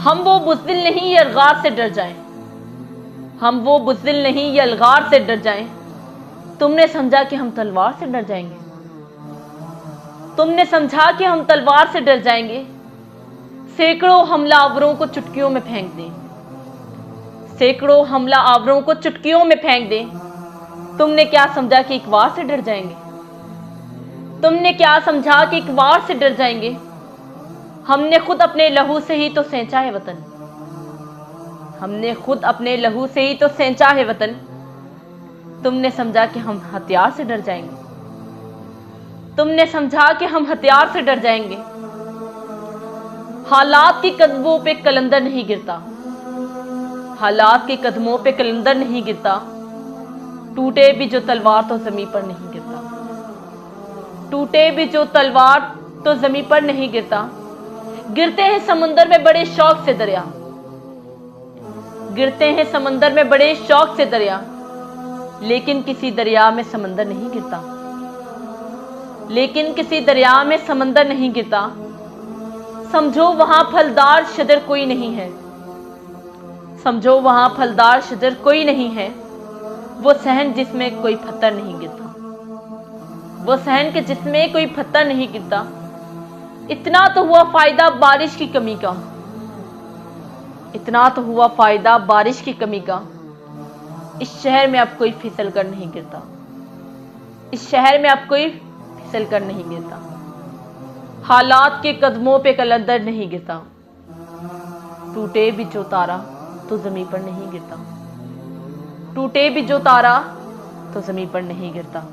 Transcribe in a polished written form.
हम वो बुज़दिल नहीं ये अलगार से डर जाएं, हम वो बुज़दिल नहीं ये अलगार से डर जाएं। तुमने समझा कि हम तलवार से डर जाएंगे, तुमने समझा कि हम तलवार से डर जाएंगे। सैकड़ों हमला आवरों को चुटकियों में फेंक दें, सैकड़ों हमला आवरों को चुटकियों में फेंक दें। तुमने क्या समझा कि एक वार से डर जाएंगे, तुमने क्या समझा कि एक वार से डर जाएंगे। हमने खुद अपने लहू से ही तो सेंचा है वतन, हमने खुद अपने लहू से ही तो सेंचा है वतन। तुमने समझा कि हम हथियार से डर जाएंगे, तुमने समझा कि हम हथियार से डर जाएंगे। हालात के कदमों पे कलंदर नहीं गिरता, हालात के कदमों पे कलंदर नहीं गिरता। टूटे भी जो तलवार तो जमीन पर नहीं गिरता, टूटे भी जो तलवार तो जमीन पर नहीं गिरता। गिरते हैं समुंदर में बड़े शौक से दरिया, गिरते हैं समंदर में बड़े शौक से दरिया। लेकिन किसी दरिया में समंदर नहीं गिरता, लेकिन किसी दरिया में समंदर नहीं गिरता। समझो वहां फलदार शजर कोई नहीं है, समझो वहां फलदार शजर कोई नहीं है। वो सहन जिसमें कोई पत्थर नहीं गिरता, वो सहन के जिसमें कोई पत्थर नहीं गिरता। इतना तो हुआ फायदा बारिश की कमी का, इतना तो हुआ फायदा बारिश की कमी का। इस शहर में अब कोई फिसल कर नहीं गिरता, इस शहर में अब कोई फिसल कर नहीं गिरता। हालात के कदमों पे कलंदर नहीं गिरता। टूटे भी जो तारा तो जमीन पर नहीं गिरता, टूटे भी जो तारा तो जमीन पर नहीं गिरता।